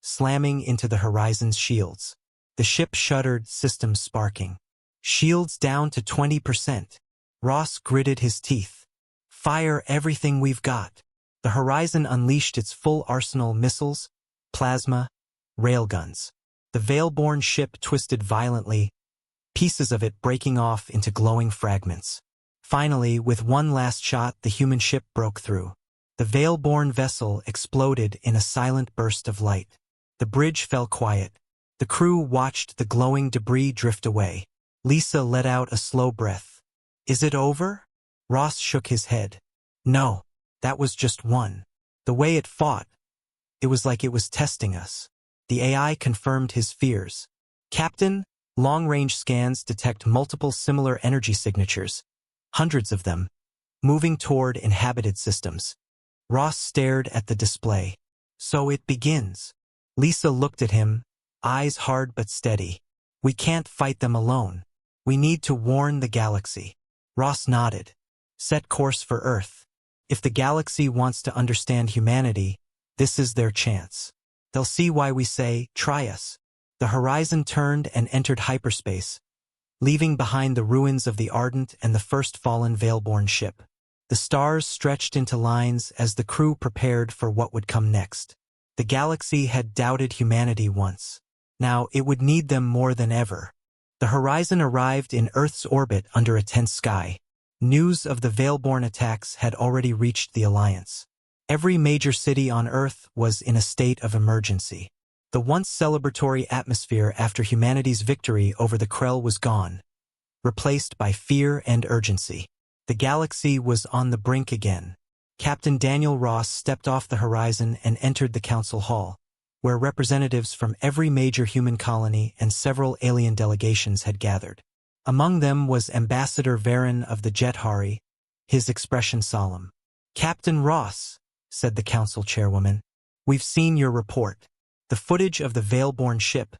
slamming into the horizon's shields. The ship shuddered, systems sparking. "Shields down to 20%. Ross gritted his teeth. "Fire everything we've got." The horizon unleashed its full arsenal: missiles, plasma, railguns. The Veilborn ship twisted violently, pieces of it breaking off into glowing fragments. Finally, with one last shot, the human ship broke through. The Veilborn vessel exploded in a silent burst of light. The bridge fell quiet. The crew watched the glowing debris drift away. Lisa let out a slow breath. "Is it over?" Ross shook his head. "No, that was just one. The way it fought, it was like it was testing us." The AI confirmed his fears. "Captain, long-range scans detect multiple similar energy signatures, hundreds of them, moving toward inhabited systems." Ross stared at the display. "So it begins." Lisa looked at him, eyes hard but steady. "We can't fight them alone. We need to warn the galaxy." Ross nodded. "Set course for Earth. If the galaxy wants to understand humanity, this is their chance. They'll see why we say, 'Try us.'" The horizon turned and entered hyperspace, leaving behind the ruins of the Ardent and the first fallen Veilborn ship. The stars stretched into lines as the crew prepared for what would come next. The galaxy had doubted humanity once. Now it would need them more than ever. The horizon arrived in Earth's orbit under a tense sky. News of the Veilborn attacks had already reached the Alliance. Every major city on Earth was in a state of emergency. The once celebratory atmosphere after humanity's victory over the Krell was gone, replaced by fear and urgency. The galaxy was on the brink again. Captain Daniel Ross stepped off the horizon and entered the council hall, where representatives from every major human colony and several alien delegations had gathered. Among them was Ambassador Varen of the Jethari, his expression solemn. "Captain Ross," said the council chairwoman, "we've seen your report. The footage of the Veilborn ship.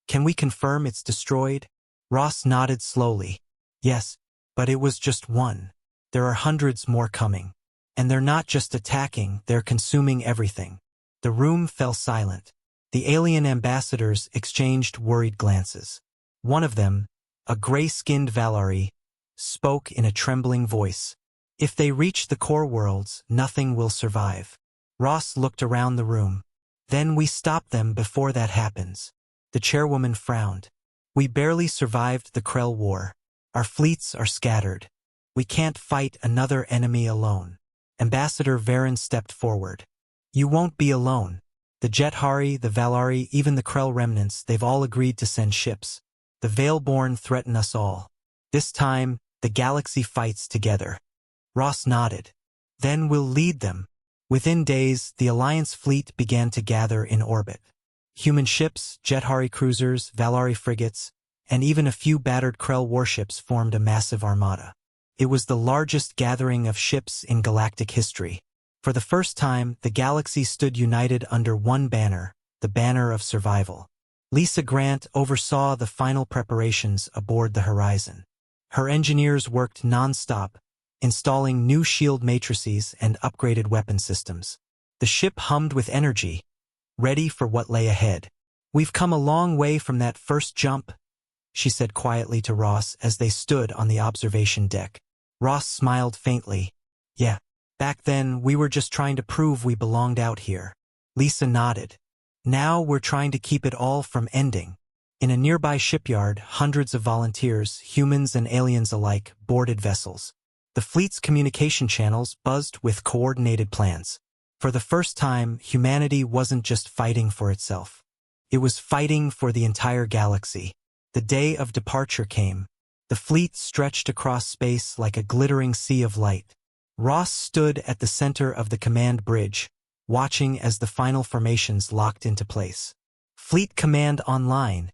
Can we confirm it's destroyed?" Ross nodded slowly. "Yes, but it was just one. There are hundreds more coming. And they're not just attacking, they're consuming everything." The room fell silent. The alien ambassadors exchanged worried glances. One of them, a gray-skinned Valari, spoke in a trembling voice. "If they reach the core worlds, nothing will survive." Ross looked around the room. "Then we stop them before that happens." The chairwoman frowned. "We barely survived the Krell War. Our fleets are scattered. We can't fight another enemy alone." Ambassador Varen stepped forward. "You won't be alone. The Jethari, the Valari, even the Krell remnants, they've all agreed to send ships. The Veilborn threaten us all. This time, the galaxy fights together." Ross nodded. "Then we'll lead them." Within days, the Alliance fleet began to gather in orbit. Human ships, Jethari cruisers, Valari frigates, and even a few battered Krell warships formed a massive armada. It was the largest gathering of ships in galactic history. For the first time, the galaxy stood united under one banner, the banner of survival. Lisa Grant oversaw the final preparations aboard the Horizon. Her engineers worked non-stop, installing new shield matrices and upgraded weapon systems. The ship hummed with energy, ready for what lay ahead. "We've come a long way from that first jump," she said quietly to Ross as they stood on the observation deck. Ross smiled faintly. "Yeah, back then we were just trying to prove we belonged out here." Lisa nodded. "Now we're trying to keep it all from ending." In a nearby shipyard, hundreds of volunteers, humans and aliens alike, boarded vessels. The fleet's communication channels buzzed with coordinated plans. For the first time, humanity wasn't just fighting for itself. It was fighting for the entire galaxy. The day of departure came. The fleet stretched across space like a glittering sea of light. Ross stood at the center of the command bridge, watching as the final formations locked into place. "Fleet command online,"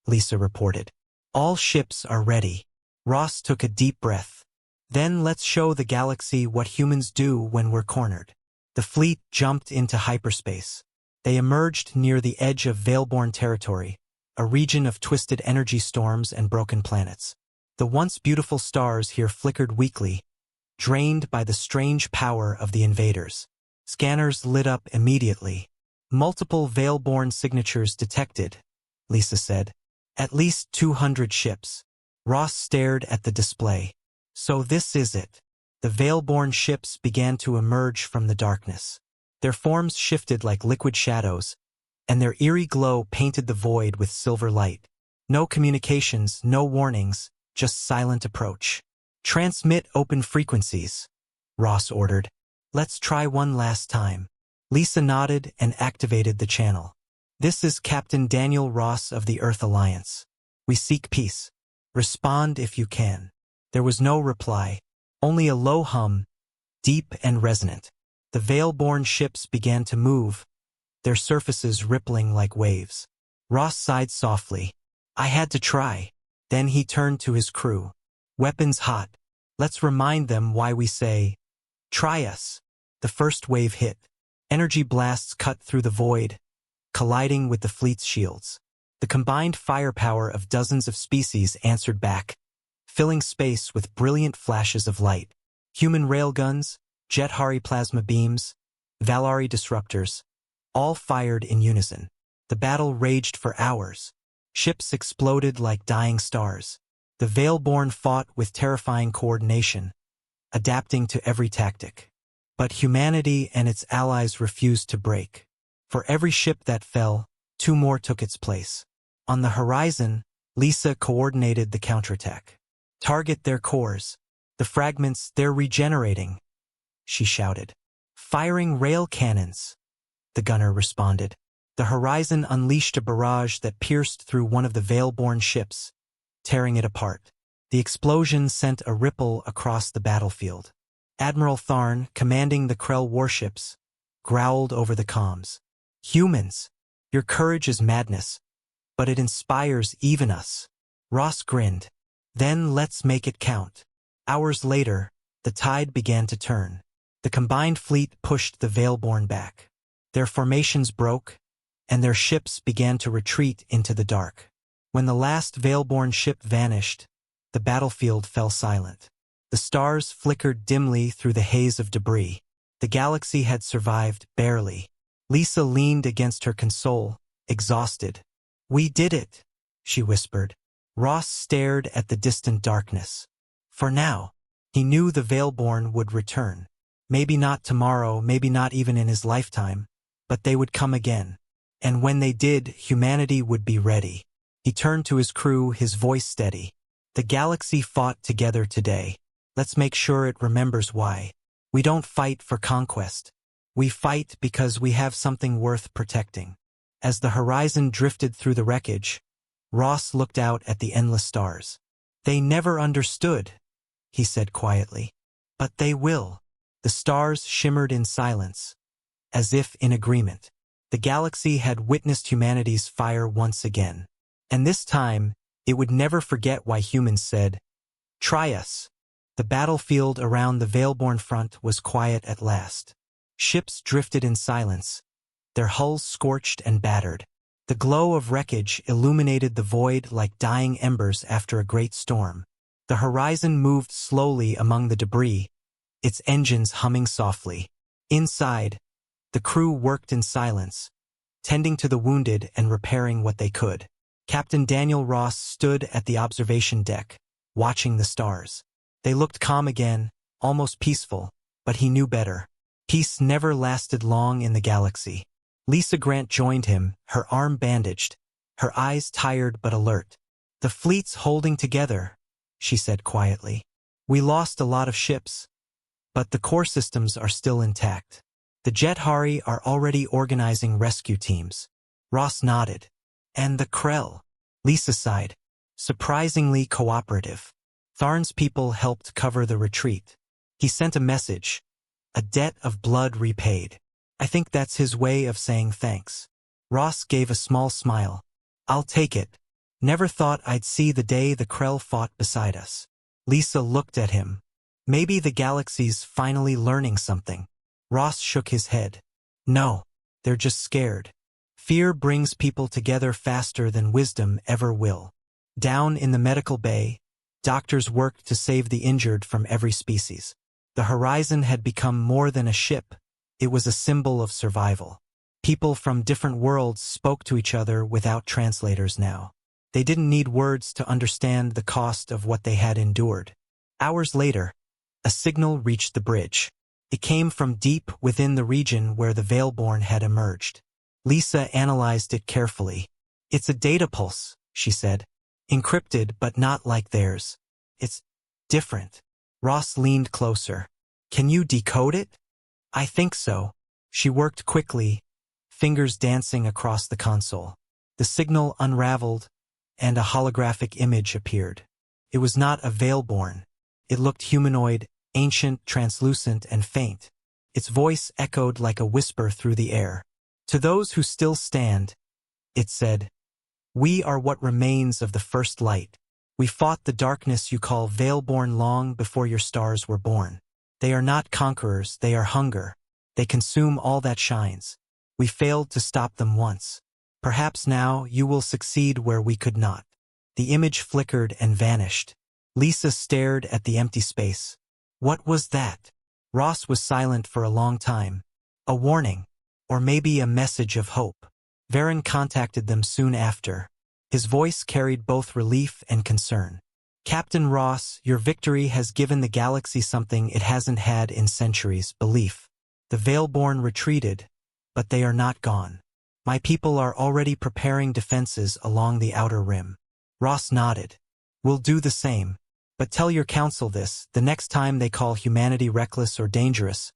Lisa reported. "All ships are ready." Ross took a deep breath. "Then let's show the galaxy what humans do when we're cornered." The fleet jumped into hyperspace. They emerged near the edge of Veilborn territory, a region of twisted energy storms and broken planets. The once beautiful stars here flickered weakly, drained by the strange power of the invaders. Scanners lit up immediately. "Multiple Veilborn signatures detected," Lisa said. "At least 200 ships." Ross stared at the display. "So this is it." The Veilborn ships began to emerge from the darkness. Their forms shifted like liquid shadows, and their eerie glow painted the void with silver light. No communications, no warnings, just silent approach. "Transmit open frequencies," Ross ordered. "Let's try one last time." Lisa nodded and activated the channel. "This is Captain Daniel Ross of the Earth Alliance. We seek peace. Respond if you can." There was no reply, only a low hum, deep and resonant. The Veilborn ships began to move, their surfaces rippling like waves. Ross sighed softly. "I had to try." Then he turned to his crew. "Weapons hot. Let's remind them why we say, 'Try us.'" The first wave hit. Energy blasts cut through the void, colliding with the fleet's shields. The combined firepower of dozens of species answered back, filling space with brilliant flashes of light. Human railguns, Jet-Hari plasma beams, Valari disruptors, all fired in unison. The battle raged for hours. Ships exploded like dying stars. The Veilborn fought with terrifying coordination, adapting to every tactic. But humanity and its allies refused to break. For every ship that fell, 2 more took its place. On the horizon, Lisa coordinated the counterattack. "Target their cores. The fragments, they're regenerating," she shouted. "Firing rail cannons," the gunner responded. The horizon unleashed a barrage that pierced through one of the Veilborn ships, tearing it apart. The explosion sent a ripple across the battlefield. Admiral Tharn, commanding the Krell warships, growled over the comms. "Humans, your courage is madness, but it inspires even us." Ross grinned. "Then let's make it count." Hours later, the tide began to turn. The combined fleet pushed the Veilborn back. Their formations broke, and their ships began to retreat into the dark. When the last Veilborn ship vanished, the battlefield fell silent. The stars flickered dimly through the haze of debris. The galaxy had survived, barely. Lisa leaned against her console, exhausted. "We did it," she whispered. Ross stared at the distant darkness. For now, he knew the Veilborn would return. Maybe not tomorrow, maybe not even in his lifetime, but they would come again. And when they did, humanity would be ready. He turned to his crew, his voice steady. "The galaxy fought together today. Let's make sure it remembers why. We don't fight for conquest. We fight because we have something worth protecting." As the horizon drifted through the wreckage, Ross looked out at the endless stars. "They never understood," he said quietly. "But they will." The stars shimmered in silence, as if in agreement. The galaxy had witnessed humanity's fire once again. And this time, it would never forget why humans said, "Try us." The battlefield around the Veilborn front was quiet at last. Ships drifted in silence, their hulls scorched and battered. The glow of wreckage illuminated the void like dying embers after a great storm. The horizon moved slowly among the debris, its engines humming softly. Inside, the crew worked in silence, tending to the wounded and repairing what they could. Captain Daniel Ross stood at the observation deck, watching the stars. They looked calm again, almost peaceful, but he knew better. Peace never lasted long in the galaxy. Lisa Grant joined him, her arm bandaged, her eyes tired but alert. "The fleet's holding together," she said quietly. "We lost a lot of ships, but the core systems are still intact. The Jethari are already organizing rescue teams." Ross nodded. "And the Krell?" Lisa sighed. "Surprisingly cooperative. Tharn's people helped cover the retreat. He sent a message, a debt of blood repaid. I think that's his way of saying thanks." Ross gave a small smile. "I'll take it. Never thought I'd see the day the Krell fought beside us." Lisa looked at him. "Maybe the galaxy's finally learning something." Ross shook his head. "No, they're just scared. Fear brings people together faster than wisdom ever will." Down in the medical bay, doctors worked to save the injured from every species. The horizon had become more than a ship. It was a symbol of survival. People from different worlds spoke to each other without translators now. They didn't need words to understand the cost of what they had endured. Hours later, a signal reached the bridge. It came from deep within the region where the Veilborn had emerged. Lisa analyzed it carefully. "It's a data pulse," she said. "Encrypted but not like theirs. It's different." Ross leaned closer. "Can you decode it?" "I think so." She worked quickly, fingers dancing across the console. The signal unraveled, and a holographic image appeared. It was not a Veilborn. It looked humanoid, ancient, translucent, and faint. Its voice echoed like a whisper through the air. "To those who still stand," it said, "we are what remains of the first light. We fought the darkness you call Veilborn long before your stars were born. They are not conquerors, they are hunger. They consume all that shines. We failed to stop them once. Perhaps now you will succeed where we could not." The image flickered and vanished. Lisa stared at the empty space. What was that? Ross was silent for a long time. A warning, or maybe a message of hope. Varen contacted them soon after. His voice carried both relief and concern. "Captain Ross, your victory has given the galaxy something it hasn't had in centuries, belief. The Veilborn retreated, but they are not gone. My people are already preparing defenses along the outer rim." Ross nodded. "We'll do the same. But tell your council this, the next time they call humanity reckless or dangerous,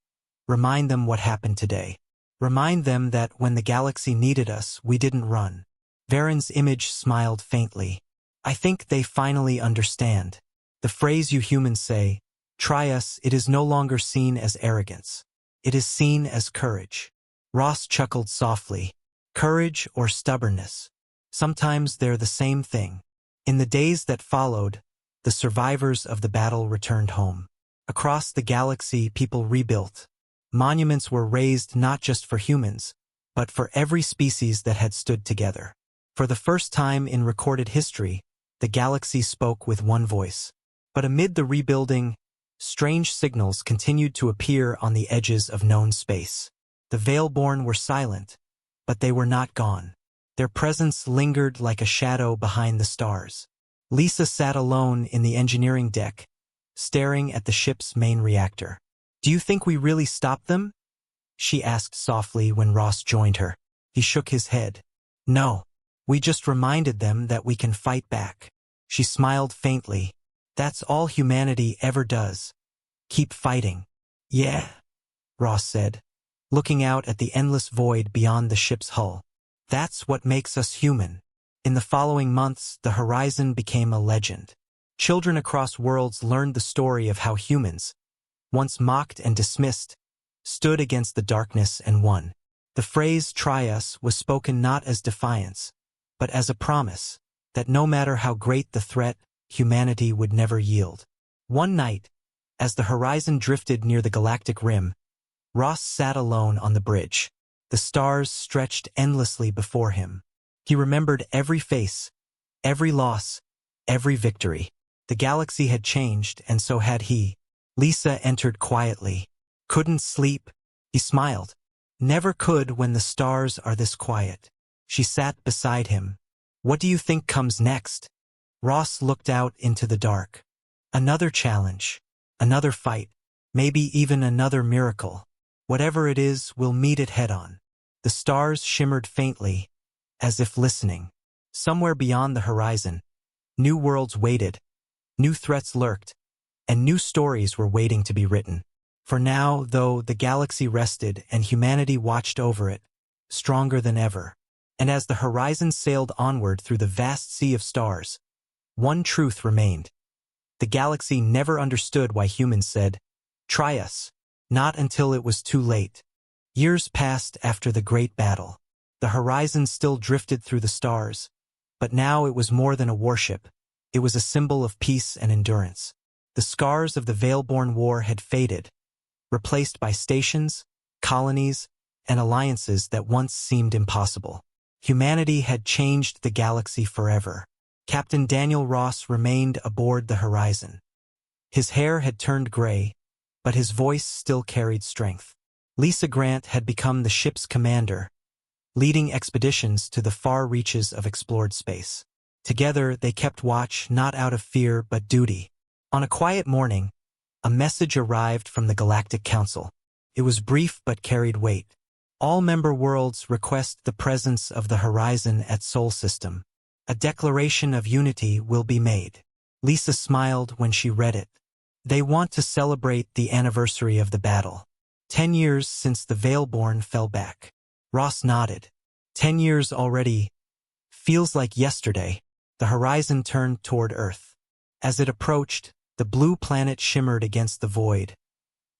remind them what happened today. Remind them that when the galaxy needed us, we didn't run." Varen's image smiled faintly. "I think they finally understand. The phrase you humans say, 'Try us,' it is no longer seen as arrogance. It is seen as courage." Ross chuckled softly. "Courage or stubbornness. Sometimes they're the same thing." In the days that followed, the survivors of the battle returned home. Across the galaxy, people rebuilt. Monuments were raised not just for humans, but for every species that had stood together. For the first time in recorded history, the galaxy spoke with one voice. But amid the rebuilding, strange signals continued to appear on the edges of known space. The Veilborn were silent, but they were not gone. Their presence lingered like a shadow behind the stars. Lisa sat alone in the engineering deck, staring at the ship's main reactor. "Do you think we really stopped them?" she asked softly when Ross joined her. He shook his head. "No, we just reminded them that we can fight back." She smiled faintly. "That's all humanity ever does. Keep fighting." "Yeah," Ross said, looking out at the endless void beyond the ship's hull. "That's what makes us human." In the following months, the horizon became a legend. Children across worlds learned the story of how humans, once mocked and dismissed, stood against the darkness and won. The phrase "try us" was spoken not as defiance, but as a promise that no matter how great the threat, humanity would never yield. One night, as the horizon drifted near the galactic rim, Ross sat alone on the bridge. The stars stretched endlessly before him. He remembered every face, every loss, every victory. The galaxy had changed, and so had he. Lisa entered quietly. "Couldn't sleep?" He smiled. Never could when the stars are this quiet. She sat beside him. What do you think comes next? Ross looked out into the dark. Another challenge. Another fight. Maybe even another miracle. Whatever it is, we'll meet it head-on. The stars shimmered faintly, as if listening. Somewhere beyond the horizon, new worlds waited, new threats lurked, and new stories were waiting to be written. For now, though, the galaxy rested and humanity watched over it, stronger than ever. And as the horizon sailed onward through the vast sea of stars, one truth remained. The galaxy never understood why humans said, "Try us," not until it was too late. Years passed after the great battle. The horizon still drifted through the stars, but now it was more than a warship. It was a symbol of peace and endurance. The scars of the Veilborn War had faded, replaced by stations, colonies, and alliances that once seemed impossible. Humanity had changed the galaxy forever. Captain Daniel Ross remained aboard the horizon. His hair had turned gray, but his voice still carried strength. Lisa Grant had become the ship's commander, leading expeditions to the far reaches of explored space. Together, they kept watch not out of fear but duty. On a quiet morning, a message arrived from the Galactic Council. It was brief but carried weight. All member worlds request the presence of the horizon at Sol System. A declaration of unity will be made. Lisa smiled when she read it. They want to celebrate the anniversary of the battle. 10 years since the Veilborn fell back. Ross nodded. 10 years already. Feels like yesterday. The horizon turned toward Earth. As it approached, the blue planet shimmered against the void,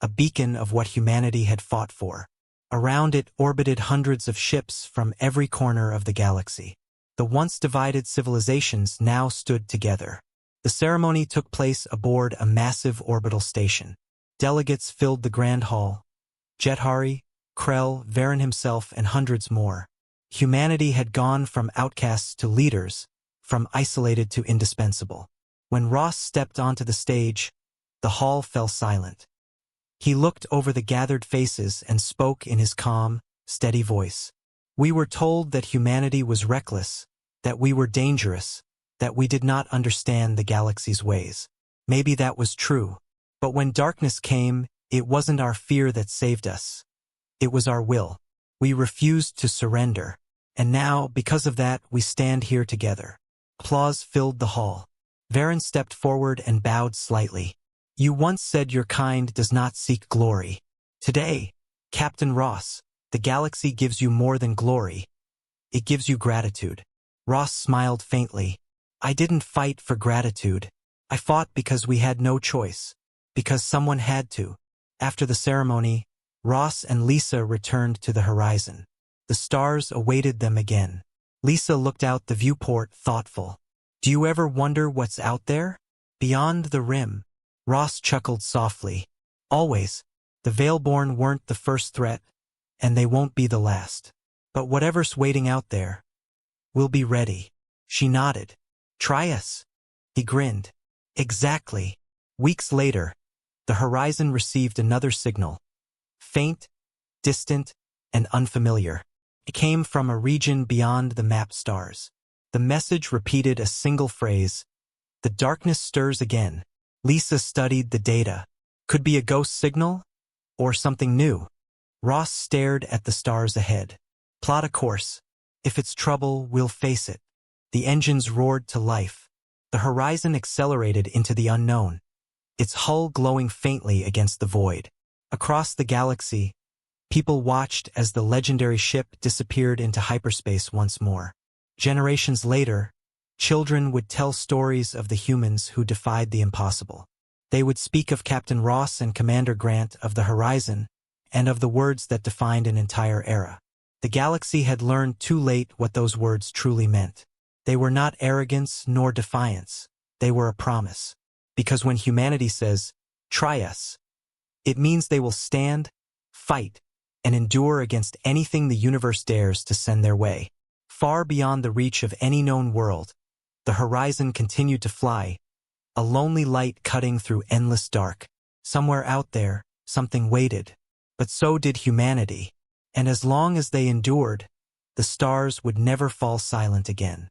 a beacon of what humanity had fought for. Around it orbited hundreds of ships from every corner of the galaxy. The once divided civilizations now stood together. The ceremony took place aboard a massive orbital station. Delegates filled the Grand Hall. Jethari, Krell, Varen himself, and hundreds more. Humanity had gone from outcasts to leaders, from isolated to indispensable. When Ross stepped onto the stage, the hall fell silent. He looked over the gathered faces and spoke in his calm, steady voice. We were told that humanity was reckless, that we were dangerous, that we did not understand the galaxy's ways. Maybe that was true. But when darkness came, it wasn't our fear that saved us. It was our will. We refused to surrender. And now, because of that, we stand here together. Applause filled the hall. Varen stepped forward and bowed slightly. You once said your kind does not seek glory. Today, Captain Ross, the galaxy gives you more than glory. It gives you gratitude. Ross smiled faintly. I didn't fight for gratitude. I fought because we had no choice. Because someone had to. After the ceremony, Ross and Lisa returned to the horizon. The stars awaited them again. Lisa looked out the viewport, thoughtful. Do you ever wonder what's out there? Beyond the rim. Ross chuckled softly. Always. The Veilborn weren't the first threat, and they won't be the last. But whatever's waiting out there, we'll be ready. She nodded. Try us. He grinned. Exactly. Weeks later, the horizon received another signal. Faint, distant, and unfamiliar. It came from a region beyond the map stars. The message repeated a single phrase. The darkness stirs again. Lisa studied the data. Could be a ghost signal? Or something new? Ross stared at the stars ahead. Plot a course. If it's trouble, we'll face it. The engines roared to life. The horizon accelerated into the unknown, its hull glowing faintly against the void. Across the galaxy, people watched as the legendary ship disappeared into hyperspace once more. Generations later, children would tell stories of the humans who defied the impossible. They would speak of Captain Ross and Commander Grant, of the horizon, and of the words that defined an entire era. The galaxy had learned too late what those words truly meant. They were not arrogance nor defiance. They were a promise. Because when humanity says, try us, it means they will stand, fight, and endure against anything the universe dares to send their way. Far beyond the reach of any known world, the horizon continued to fly, a lonely light cutting through endless dark. Somewhere out there, something waited. But so did humanity. And as long as they endured, the stars would never fall silent again.